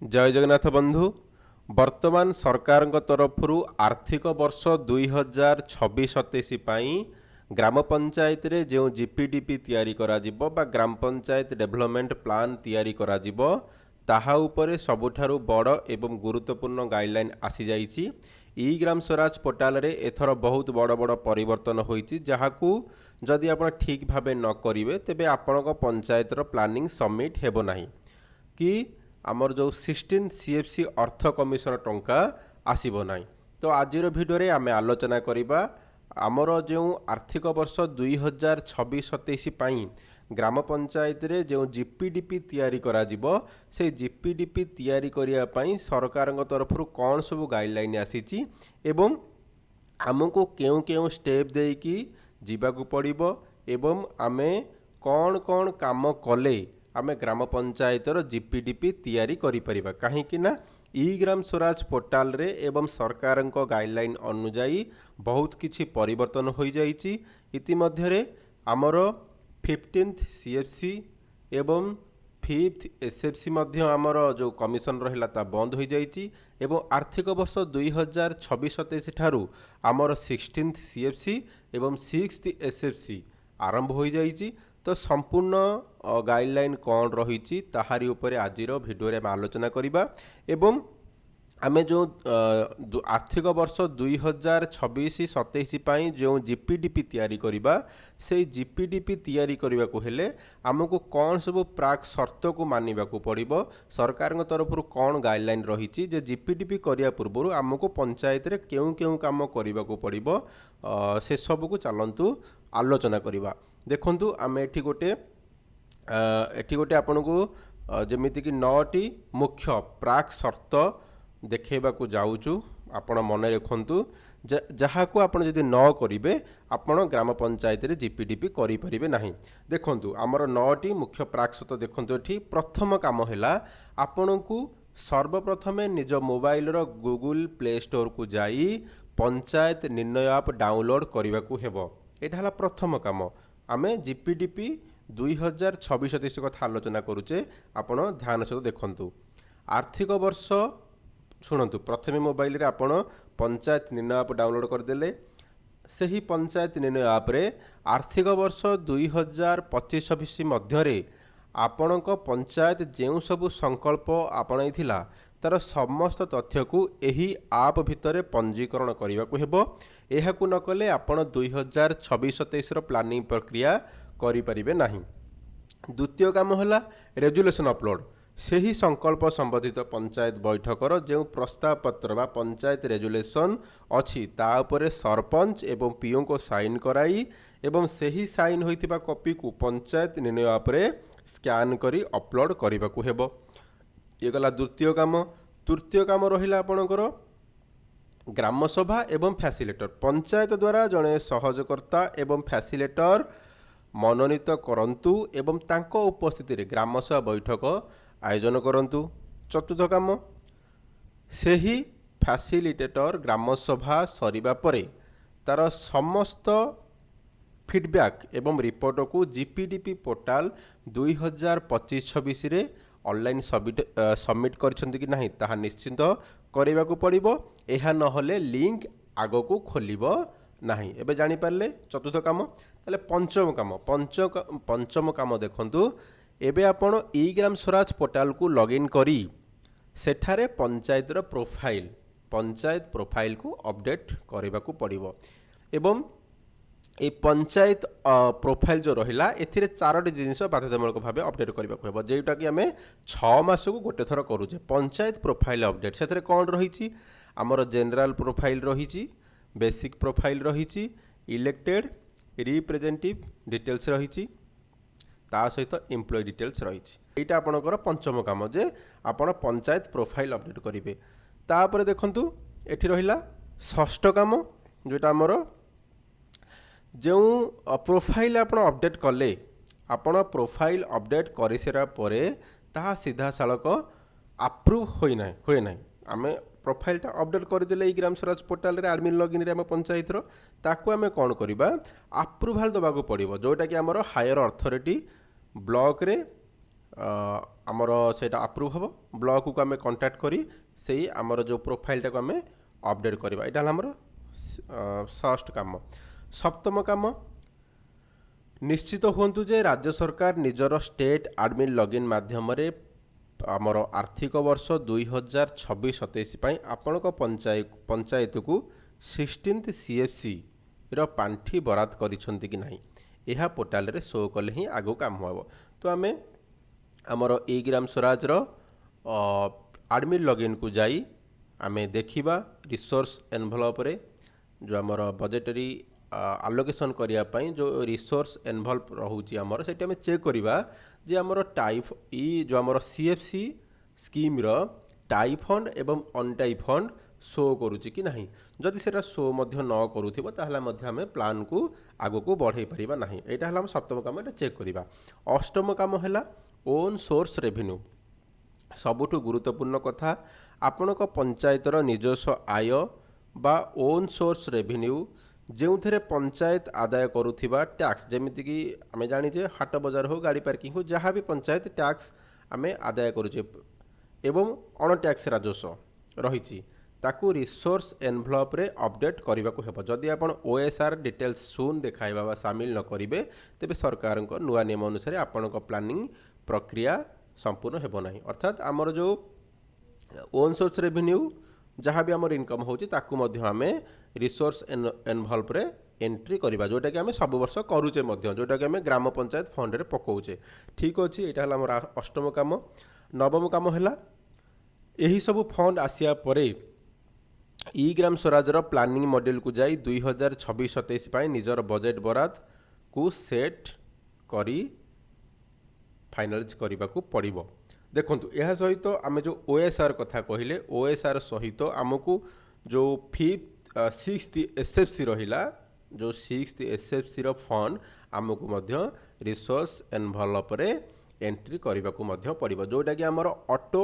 जय जगन्नाथ बंधु। वर्तमान सरकार तरफ आर्थिक वर्ष 2026-27 ग्राम पंचायत रे जो जीपीडीपी तैयारी करा जिवो बा ग्राम पंचायत डेवलपमेंट प्लान तैयारी करा जिवो ताहा उपरे सबुठारु बड़ एवं गुरुत्वपूर्ण गाइडलाइन आसी जाइछि। ई ग्राम स्वराज पोर्टाल रे एथर बहुत बड़ बड़ परिवर्तन होइछि, जहाकू जदि आपण ठीक भाबे न करिवे तेबे आपणक पंचायत रो प्लानिंग सबमिट हेबो नाही कि आमर जो 16 सीएफसी अर्थ कमिशन टंका आसीबो नाही। तो आजिर भिडियो आमे आलोचना करिबा आमर जो आर्थिक वर्ष 2026-27 पाई ग्राम पंचायत रे जो जीपीडीपी तैयारी करा जिवो से जीपीडीपी तैयारी करिया पाई सरकार तरफ कौन सब गाइडलाइन आसीची एवं आमको केउं केउं स्टेप देकी जीवाकू पड़िबो एवं आमे कौन कौन काम कले आमे ग्राम पंचायतर जीपीडीपी तैयारी करि परिबा। काहेकि ना ई ग्राम स्वराज पोर्टाल रे एवं सरकार गाइडलाइन अनुजाई बहुत किछि परिवर्तन हो जाइछि। इतिमध्यरे आमर 15th सीएफसी एवं 5th एसएफसी मध्य आमर जो कमिशन रहिला ता बंद हो जाइछि एवं आर्थिक वर्ष 2026-27 ठारू आमर 16th सीएफसी एवं 6th एसएफसी आरंभ हो जाइछि। तो संपूर्ण गाइडलाइन कौन रही ताहारी उपरे आजिर भिडियो में आलोचना करिबा एवं आमे जो आर्थिक वर्ष 2026-27 पाई जो जीपीडीपी तैयारी करिबा से जीपीडीपी तैयारी करिबा को हेले आमको कौन सब प्राक शर्त को मानिबा को पड़िबो, सरकार तरफ कौन गाइडलाइन रही जे जीपीडीपी करिया पूर्व आमको पंचायत रे केउं केउं काम करिबा को पड़िबो से सब को चलंतु आलोचना करिबा। देखंतु आमे एठी गोटे आपनको जेमिति कि 9टी मुख्य प्राक शर्त देखैबा को जाउछु। आपण मन रखंतु जहाँ को आपण यदि न करिवे आपण ग्राम पंचायत रे जीपीडीपी करि परिबे नाही। देखंतु आमर 9टी मुख्य प्राक शर्त देखंतु एठी प्रथम काम हैला आपणकू सर्वप्रथमे निज मोबाइल रो गूगल प्ले स्टोर को जाई पंचायत निर्णय ऐप डाउनलोड करबा को हेबो। एटा हला प्रथम काम। आमे जीपीडीपी 2026-27 कथा आलोचना करूचे, आपण ध्यान सहित देखंतु। आर्थिक वर्ष शुणु प्रथमे मोबाइल रे आपण पंचायत निर्णय ऐप डाउनलोड करदेले से ही पंचायत निर्णय ऐप रे आर्थिक वर्ष 2025-26 मध्य आपणक पंचायत जो सब संकल्प आपणाई थिला तार समस्त तथ्य को एही आप भितर पंजीकरण करने को हेबो। एहाकू न कले आपण 2026-27 रो प्लानिंग प्रक्रिया करि परिबे नाही। द्वितीय काम होला रेजुलेशन अपलोड। से ही संकल्प संबंधित पंचायत बैठकर जो प्रस्ताव पत्र बा पंचायत रेजुलेशन अच्छी ता उपरे सरपंच एवं पीओ को साइन कराई एवं से ही साइन होइतिबा कॉपी को पंचायत निर्णय ऐप रे स्कैन करी अपलोड करबा को हेबो। ये गला द्वितीय काम। तृतीय काम रहिला आपणकर ग्राम सभा एवं फैसिलेटर। पंचायत द्वारा जड़े सहजकर्ता एवं फैसिलेटर मनोनीत करंतु एवं तांको उपस्थिति रे ग्राम सभा बैठक आयोजन करंतु। चतुर्थ काम से ही फैसिलिटेटर ग्राम सभा सरिबा परे तार समस्त फीडबैक एवं रिपोर्ट को जीपीडीपी पोर्टाल 2025-26 रे ऑनलाइन सबमिट करछंती कि नहीं ताहा निश्चित करबा को पड़िबो। एहा न होले लिंक आगो को खोलिबो नाही। एबे जानि पारले चतुर्थ काम। ताले पंचम काम देखंतु। एबे आपण ई ग्राम स्वराज पोर्टाल को लॉगिन करी सेठारे पंचायत रो पंचायत प्रोफाइल को अपडेट करबा को पड़िबो एवं ए पंचायत प्रोफाइल जो रहिला एथिरे 4टी जिनिस बाध्यतामूलक भाव अपडेट करबा को हेबो, जेटा कि आमे 6 मास को गोटे थर करूचे। पंचायत प्रोफाइल अपडेट सेथरे कोन रहिछि हमर जनरल प्रोफाइल रहिछि, बेसिक प्रोफाइल रहिछि, इलेक्टेड रिप्रेजेंटेटिव डिटेल्स रहिछि, ता सहित एम्प्लॉय डिटेल्स रहिछि। एटा आपनकर पंचम काम जे आपण पंचायत प्रोफाइल अपडेट करिवे। तापर देखंतु एठी रहिला षष्ठ काम जोटा हमर जो प्रोफाइल आपण अपडेट कले आपण प्रोफाइल अपडेट कर सारा परे ताहा सीधा सालक अप्रूव होय ना आमे profile update करदेले Gram Swaraj portal रे एडमिन लॉगिन रे हम पंचायत रो ताकू आमे कोन करिबा अप्रूवल दबा को पड़िबो, जोटा कि हमर हायर अथॉरिटी ब्लॉक रे आमर सेटा अप्रूव हम ब्लॉक को आम कंटाक्ट करी से आमर जो प्रोफाइल को आम अपडेट करवा यहाँ आमर षष्ठ काम। सप्तम काम निश्चित हुंतु जे राज्य सरकार निजर स्टेट एडमिन लॉगिन माध्यम आमर आर्थिक वर्ष 2026-27 आपण पंचायत को 16th CFC रो पांठी बराद करिसंति कि नाही यह पोर्टाल रे शो कले ही आगो काम हो। तो आम आमर ई ग्राम स्वराज रो एडमिन लॉगिन को जाई आमे देखिबा रिसोर्स एनवलप रे जो आमर बजेटरी आलोकेशन करिया पई जो रिसोर्स एनवलप रहउची आमर सेटा आमे चेक करिबा जे आमर टाइप ई जो आमर CFC स्कीम रो टाइप फंड एवं अन टाइप फंड शो करूची कि नहीं जदि सेटा शो मध्य न करूथिबो ताहला मध्य आमे प्लान को आगो को बढ़ाई परिबा नहीं। एटा हला हम सप्तम काम एटा चेक करिबा। अष्टम काम हैला ओन सोर्स रेवेन्यू सबुठु गुरुत्वपूर्ण कथा आपणक पंचायतर निजस्व आय बा ओन सोर्स रेवेन्यू जो पंचायत आदाय करुथिबा टैक्स जेमिति कि आमे जानिजे हाट बजार हो गाड़ी पार्किंग हो जहाँ भी पंचायत टैक्स आमे आदाय करुचे एवं अण टैक्स राजस्व रही ताकू रिसोर्स एनवलप रे अपडेट करने को हेबो। जदि आपण OSR डिटेल्स शून देखाइबा बा शामिल न करिवे तेबे सरकार को नुआ नियम अनुसार आपणक प्लानिंग प्रक्रिया संपूर्ण हेबो नाही। अर्थात आमर जो ओन सोर्स रेवेन्यू जहाँ भी आमर इनकम होची ताकू मध्य आमे रिसोर्स एनवलप रे एंट्री करबा जोटा कि आमे सब वर्ष करूचे मध्य जोटा कि आमे ग्राम पंचायत फंड रे पकाउचे। ठीक अछि एटा हला हमर अष्टम काम। नवम काम हैला एही सब फंड आसिया परे ई ग्राम स्वराज रो प्लानिंग मॉड्यूल को जाई 2026-27 पाई निजर बजेट बराद को सेट करी फाइनलाइज करबा को पड़िबो। देखंतु यह सहित आमे जो OSR कथा कहिले OSR सहित आमको जो 6th SFC रहिला जो 6th SFC रो फंड आमको मध्य रिसोर्स एनवलप रे एंट्री करबा को मध्य पड़िबो जोटा कि हमर ऑटो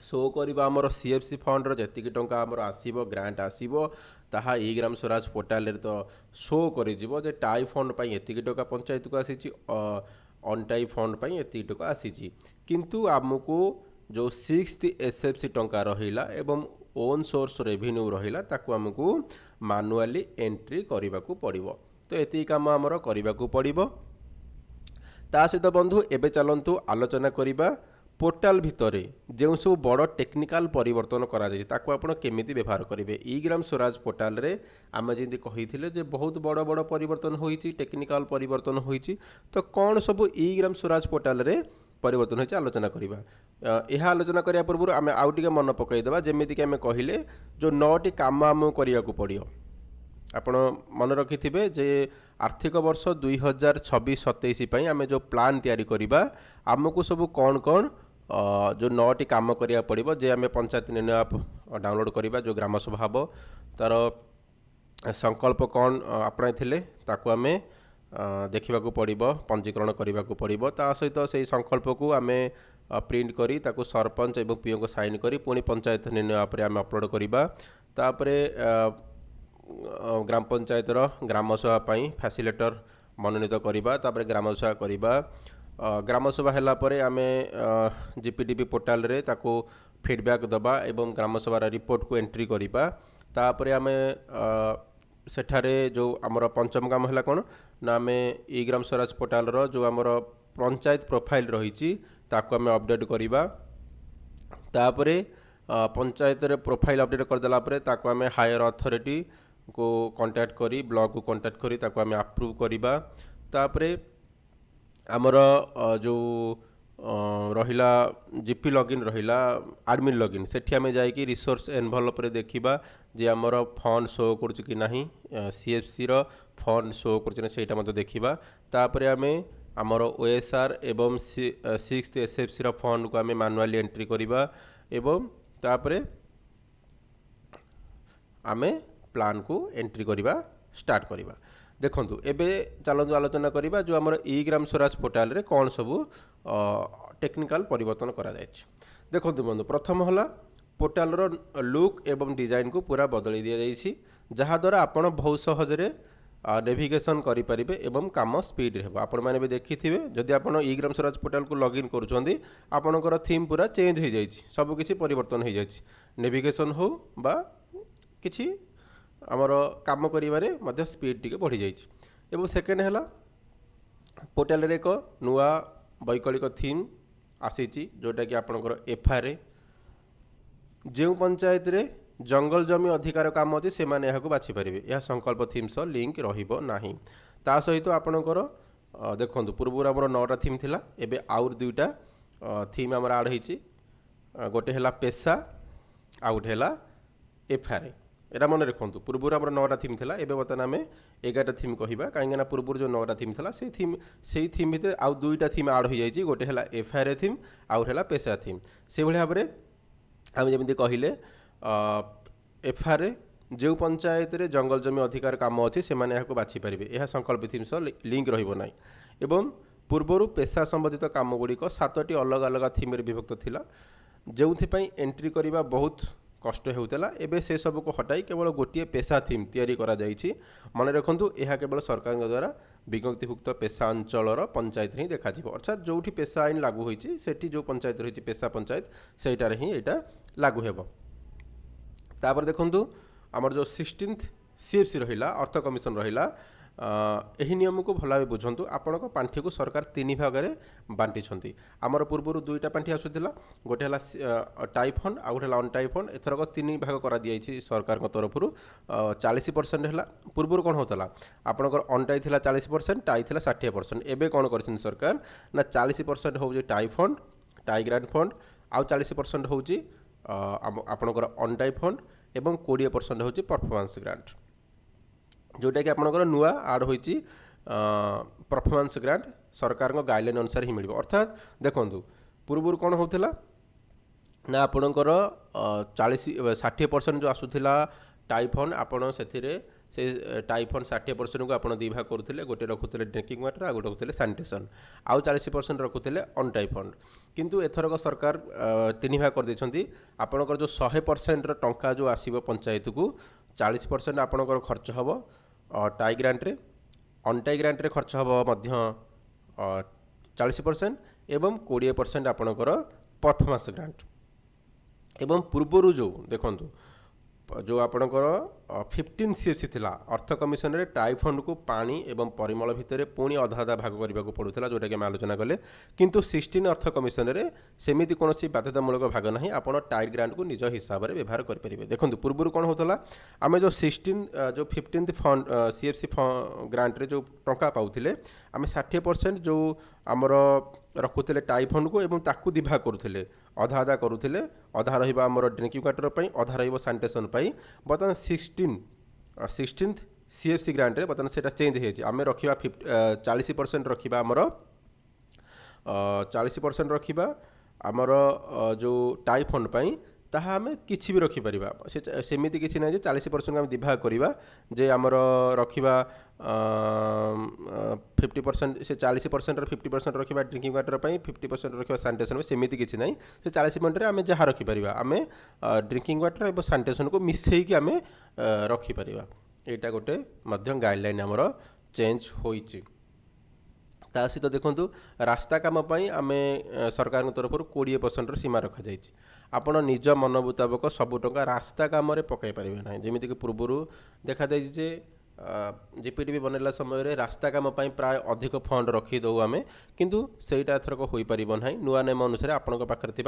शो करबा हमर CFC फंड रो जति टंका हमर आसीबो ग्रांट आसीबो ताहा ई ग्राम स्वराज पोर्टल रे तो शो करि जिवो जे टाई फंड पई एति टंका पंचायत को आसीची अन टाइप फंड पई एति टका आसीची किंतु आमको जो 6th SFC टंका रहिला एवं ओन सोर्स रेवेन्यू रहिला ताकू आमको मैनुअली एंट्री करबा को पड़िबो। तो एति काम हमर करबा को पड़िबो। ता सहित बंधु एबे चलंतु आलोचना करिबा पोर्टाल भितरे जो सब बड़ टेक्निकल परिवर्तन करा जाय ताकू आपण केमिति व्यवहार करिवे। ई ग्राम स्वराज पोर्टाल रे आमे जेंति कहिथिले जे बहुत बड़ बड़ परिवर्तन होईची टेक्निकल परिवर्तन होईची तो कौन सब ई ग्राम स्वराज पोर्टाल रे परिवर्तन होईची आलोचना करिबा। यह आलोचना करिया पूर्व आमे आउ टिके मन पकई देबा जेमिति कि आमे कहिले जो 9टी काम आम करिया को पड़ियो आपण मन रखिथिबे जे आर्थिक वर्ष 2026-27 पई आमे जो प्लान तैयारी करिबा आमको सब कौन कौन जो 9टी काम करिया पड़िबो जे आमे पंचायत निर्णय ऐप डाउनलोड करिबा जो ग्राम सभा हबो तार संकल्प कौन आपणाई थिले ताकू आमे देखा पड़िबो पंजीकरण करने को पड़िबो। ता सहित से संकल्प को आमे प्रिंट करी ताकू सरपंच एवं पीओ को साइन करी पुणी पंचायत निर्णय ऐप रे आमे अपलोड करिबा। तापरे ग्राम पंचायत ग्राम सभा पई फैसिलिटेटर मनोनीत करिबा तापरे ग्राम सभा करिबा। ग्राम सभा हैला परे आमे GPDB पोर्टाल रे ताको फीडबैक दबा एवं ग्राम सभा रिपोर्ट को एंट्री करिबा। तापरे आमे सेठारे जो आमर पंचम काम हैला कोन ना आमे ई ग्राम स्वराज पोर्टाल रो जो आमर पंचायत प्रोफाइल रही ताको आमे अपडेट करिबा। तापरे पंचायत रे प्रोफाइल अपडेट कर देला परे ताको आमे हायर अथॉरिटी को कांटेक्ट करी ब्लॉक को कांटेक्ट करी ताको आमे अप्रूव करिबा। तापरे आमर जो रहिला GP लॉगिन रहिला एडमिन लॉगिन सेठी आमे जाई कि रिसोर्स एनवलप रे देखिबा जे आमर फंड शो करछ कि नाही CFC रो फंड शो करछ ना सेटा मते देखिबा। तापरे आमे आमर OSR एवं 6th SFC रो फंड को आमे मैनुअली एंट्री करिबा एवं तापरे आमे प्लान को एंट्री करिबा स्टार्ट करिबा। देखंतु एबे चलंतु आलोचना करिबा जो हमर ई ग्राम स्वराज पोर्टाल रे कोन सब टेक्निकल परिवर्तन करा जायछि। देखंतु बंधु प्रथम होला पोर्टाल रो लुक एवं डिजाइन को पूरा बदली दिया जायछि जहा द्वारा आपण बहुत सहज रे नेविगेशन करेंगे एवं काम स्पीड हे आपण मैंने भी देखी थे जदि आप ई ग्राम स्वराज पोर्टाल को लॉगिन करुँच आपणकर थीम पूरा चेंज हो जाए सबकि परिवर्तन हो जाए नेविगेशन हो बा किसी आमर काम करिबारे स्पीड टी बढ़ी जाए। सेकेंड है पोर्टाल रे एक नुआ वैकल्पिक थीम आसी जोटा कि आपणकर एफआरए जो पंचायत रे जंगल जमी अधिकार काम अच्छे से मैंने यहाँ बाछि पारे यह संकल्प थीम सह लिंक रही ता सहित आपणकर देखो पूर्व आम 9टा थीम थिला एबे आउर 2टा थीम आमर आड होती गोटे है पेशा आउ गोटे है एफआरए एटा मन रखु पूर्व आम 9टा थीम थिला एबे बर्तमान आम 11टा थीम कहवा कहीं पूर्व जो 9टा थीम थिला से थीम भितर आउ 2टा थीम आड हो जाए गोटे है एफआरए थीम आउ गोटे है पेशा थीम से भाव में आम जमी कहले एफआरए जो पंचायत रे जंगल जमी अधिकार काम अच्छे से मैंने यहाँ बाछि पारे यह संकल्प थीम सह लिंक रही एवं पूर्वर पेशा संबंधित काम गुड़िक 7टी अलग अलग थीम विभक्त थिला जो एंट्री करने बहुत कष्ट होता एवं से सब को हटाई केवल गोटे पेशा थीम तैयारी करा जाइछि मन रखु यह केवल सरकार द्वारा विज्ञप्तिभुक्त पेशा अंचल पंचायत ही देखा अर्थात जो पेशा आईन लागू होती जो पंचायत रही पेशा पंचायत सेटार ही यहाँ लागू हेब। तापर देखु आमर जो 16th सीएफसी रहिला अर्थ कमिशन रहिला यही नियम को भल भाव बुझंतु आपण पांठी को सरकार 3 भाग में बांटी आमर पूर्व 2टा पांठी आसूला गोटे है टाइप फंड आउ गोटे अनटाइप फंड एथरक 3 भाग कर दी सरकार तरफ 40% है पूर्व कौन होता आपंकर अनटाई थी 40% टाई थी 60% एवं कौन कर सरकार ना 40% हूँ tie fund tie grant fund आउ 40% हूँ आपंकर अनटाई फंड एवं 20% हूँ परफॉर्मेंस ग्रांट जोटा कि आपंकर नुआ आड होती परफॉर्मेंस ग्रांट सरकार गाइडलाइन अनुसार ही मिल अर्थात देखो पूर्व कौन होता ना आपणकर 60% जो आसूला टाई फंड आपड़ से टाई फंड 60% को आप दी भाग करुले गोटे रखुले ड्रिंकिंग वाटर आ गोटे रखुले सैनिटेशन आउ 40% रखुले अन टाई फंड किंतु एथरक सरकार 3 भाग कर देछंती आपणकर जो 100% टंका जो आसीबो पंचायत को 40% आपणकर खर्च हबो टाई ग्रांट रे अन टाई ग्रांट रे खर्च हबो मध्य 40% एवं 20% आपणकर परफॉर्मेंस ग्रांट एवं पूर्वर जो देखंतु जो आपणकर 15 सीएफसी थिला अर्थ कमिशन रे टाई फंड को पानी एवं परिमल भितर पुणी अधा अधा भाग करने को पड़ूला जोटा कि आम आलोचना कले किंतु 16 अर्थ कमिशन रे सेमिति कौन बाध्यतामूलक भाग ना आप टाइट ग्रांट को निज हिसाब से व्यवहार करेंगे। देखो पूर्व कौन होता आम जो 16 जो 15th फंड सीएफसी ग्रांट रे जो टंका पाउथिले आम 60% जो आमर रखुले टाई फंड को एवं ताकू दी भाग करुले अधा अधा करुले अधा रहा ड्रिंकिंग वाटर पर अधा रैनिटेसन बर्तमान 16th सीएफसी ग्रांट रे बर्तमान से चेंज होमें रखा 40% रखा आमर 40% रखा आमर जो टाई फंड पाई ताहा आम किसी भी रखिपर सेमती किसी ना 40% आम दिभाग करवा जे आमर रखा 50% से 40% 50% रखा ड्रिंकिंग वाटर पर 50% रखा सैनिटेशन सेमती किसी ना से 40% आम जहाँ रखिपर आम ड्रिंकिंग वाटर और सैनिटेशन को मिसईक आम रखिपर यहाँ गोटे गाइडलाइन आमर चेंज होइछि। ता सहित देखो रास्ता काम आम सरकार तरफ 20% सीमा रखा जाए आपण निज मन मुताबक सबू टंका रास्ता काम पकई पारे ना जमीक पूर्वर देखा जे जीपीडीबी बनला समय रास्ता काम प्राय अधिक फंड रखीदे आम किंतु सेटा एथरक हो पार ना नुआ नियम अनुसार आपण पाखे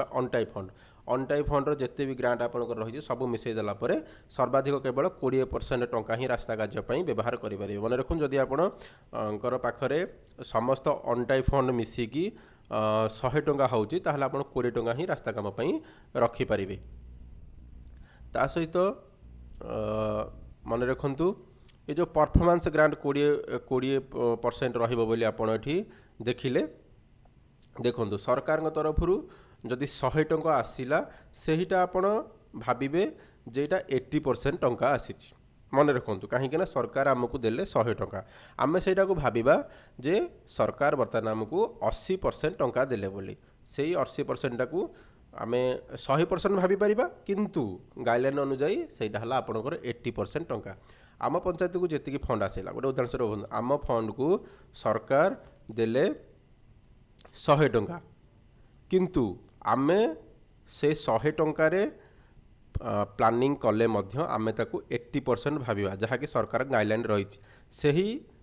अनटाई फंड जिते भी ग्रांट आपंकर रही सब मिसई देलापर सर्वाधिक केवल 20% टंका ही रास्ता कार्य व्यवहार करेंगे। मन रखु जदि आपणकर पाखरे समस्त अनटाई फंड मिसिकी 100 टंका होची ताहले आपण 20 टंका ही रास्ता काम रखिपारे। ता सहित मन रखु ये जो परफॉर्मेंस ग्रांट 20% रहिबो बोली आपण एठी देखिले देखंतु सरकार तरफ जदि 100 टंका आसिला सेहीटा आपण भाबिबे जेटा 80% टंका आसीछि मन रखु कहीं सरकार आमको देले 100 टंका आम से भाविबा जे सरकार बर्तमान आमको 80% टंका देले बोली से 80% को आम 100% भाभी पारिबा किंतु गाइडलाइन अनुजाई सेटा हला आपणकर 80% टंका आम पंचायत को जी फंड आसला गोटे उदाहरण स्वरूप आम फंड को सरकार देले 100 टंका किंतु आमे से 100 टंकार प्लानिंग कले मध्य आमे ताकू 80% भाविबा जहाँकि सरकार गाइडलाइन रही से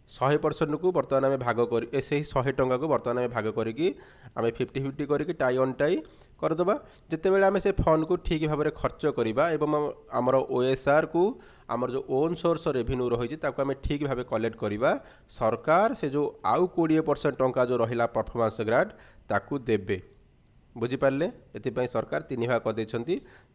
100% को बर्तमान आम भाग कर से 100 टंका को बर्तमान आम भाग करी आम 50-50 करके टाई अन टाई करदे जिते बड़े आम से फंड को ठीक भाव में खर्च करवा एवं आमर ओएसआर को आमर जो ओन सोर्स रेवेन्यू रही आम ठीक भाव कलेक्ट करवा सरकार से जो आउ 20% टंका जो रहा परफॉर्मेंस ग्रांट ताकू देबे बुझिपारे ये सरकार 3 भाग कर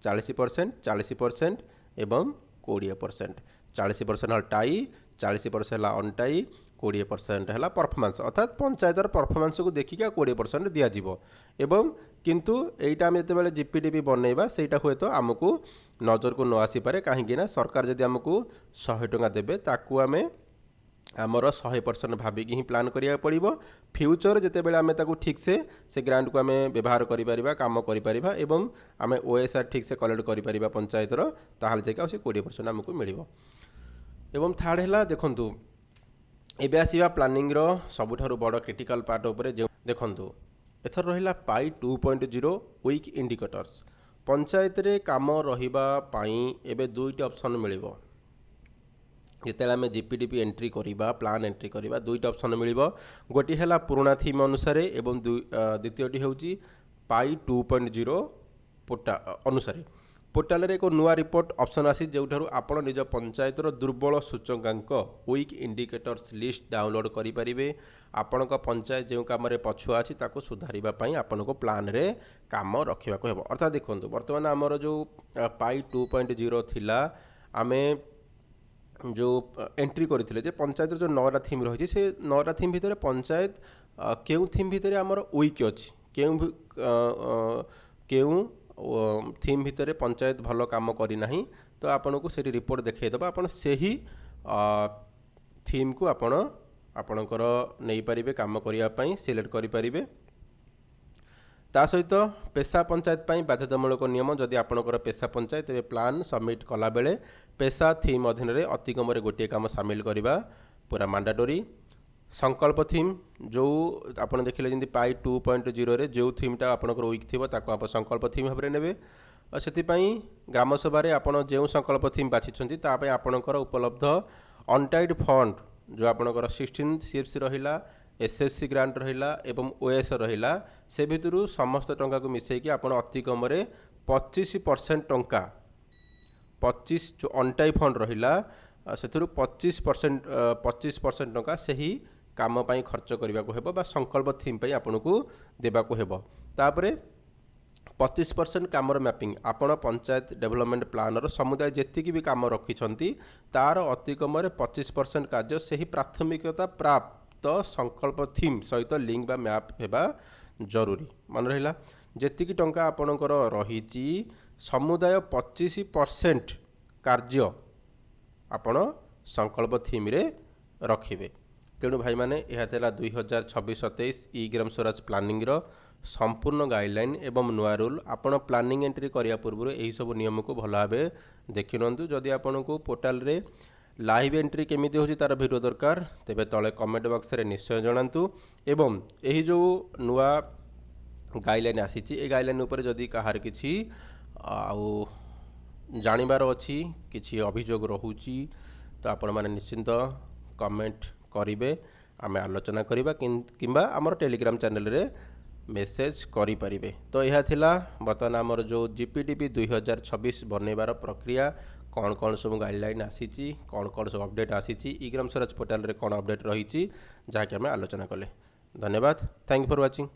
40% 40% एवं 20% 40% टाई 40% है अनटाई 20% है परफॉर्मेंस अर्थात पंचायतर परफॉर्मेंस को देखिए 20% दिज्व एवं किंतु यहीटा आम जो जीपीडीपी बनइबा सेटा हुए तो आमको नजर को न आसीपे कहीं सरकार जदि आमको 100 टंका देबे ताकू आमे आमर 100% भाविक ही प्लान करिया पड़िबो फ्यूचर जेते बेले आमे ताकू ठीक से ग्रांट को आमे व्यवहार करि परिबा काम करि परिबा एवं आमे ओएसआर ठीक से कलेक्ट करि परिबा पंचायतर ताहाल जेका से 20% आमको मिलिबो एवं थर्ड है देखंतु एबे आसीबा प्लानिंग रो सबुठारु बड़ क्रिटिकल पार्ट उपरे जे देखंतु एथर रहिला पाई 2.0 वीक इंडिकेटर्स पंचायत रे काम रहिबा पाई एबे दुईटा ऑप्शन मिलिबो जिते आम जीपीडीपी एंट्री करवा प्लान एंट्री करवा दुईटा ऑप्शन मिलिबो गोटी है पुराना थीम अनुसार एवं द्वितीयटी हूँ पाई 2.0 अनुसार पोर्टाल रे एक नुआ रिपोर्ट ऑप्शन आसी जोठारु आपण निज पंचायतर दुर्बल सूचकांक वीक इंडिकेटर्स लिस्ट डाउनलोड करि परिबे आपण पंचायत जो काम पछुआ अछि ताको सुधारिबा पई आपण को प्लान रे काम रखिबा को हेबो अर्थात देखंतु वर्तमान हमर जो पाई 2.0 थिला आमे जो एंट्री करथिले जे पंचायत जो 9टा थीम रही से 9टा थीम भितर पंचायत केउ थीम भितर हमर वीक अछि केउ थीम भितर पंचायत भल काम करना तो आपन को से रिपोर्ट देखा आपन से ही थीम को आपणकर नहीं पारे काम करने सिलेक्ट करें ता सहित पेशा पंचायत बाध्यतामूलक नियम जदि आपणकर पेशा पंचायत तेरे प्लान सबमिट कला बेले पेशा थीम अधीन रे अतिकम गोटे काम सामिल करवा पूरा मैंडेटरी संकल्प थीम जो आप देखिले जमी पाई 2.0 रे जो थीमटा आपंकर वीक थी आप संकल्प थीम भाव में ने से ग्राम सभा आपड़ जो संकल्प थीम बाछी आपणकर उपलब्ध अनटाइड फंड जो आपणकर 16 सीएफसी रहा एसएफसी ग्रांट रहा एवं ओएस रहा से भितर समस्त टंका को मिसेकी आप अतिकम 25% टंका 25 जो अनटाई फंड रहा से 25% टंका से ही काम पाई खर्च करने को हेबो बा संकल्प थीम पाई आपन को देबा को हेबो तापरे 25% कामर मैपिंग आपण पंचायत डेवलपमेंट प्लानर समुदाय जेतिकी भी काम रखिछंती तार अतिकम 25% कार्य से ही प्राथमिकता प्राप्त संकल्प थीम सहित लिंक बा मैप हेबा जरूरी मन रहिला जेतिकी टंका आपणकर रहिची समुदाय 25% कार्य आपण संकल्प थीम रे रखिबे तेणु भाई मैंने यह 2026-27 ई ग्राम स्वराज प्लानिंग रो संपूर्ण गाइडलाइन एवं नुआ रूल आपण प्लानिंग एंट्री करिया पूर्व यही सब नियम को भल भाव देखि नंतु जदि आपन को पोर्टाल रे लाइव एंट्री केमिति होची तार वीडियो दरकार तेबे तले कमेंट बॉक्स रे निश्चय जणांतु एवं यही जो नुआ गाइडलाइन आसीची ए गाइडलाइन ऊपर जदि कहार किछि आउ जानिबार अछि किछि अभियोग रहुची तो आपण माने निश्चिंत कमेंट करिवे आमे आलोचना करिबा किंबा हमर टेलीग्राम चैनल रे मेसेज करि परिबे तो यह थिला बर्तमान हमर जो जीपीडीपी 2026 बनेबार प्रक्रिया कौन कौन सब गाइडलाइन आसीची कौन सब अपडेट आसीची ई ग्राम स्वराज पोर्टल रे कौन अपडेट रही जहाँकि आमे आलोचना कले धन्यवाद थैंक यू फॉर वाचिंग।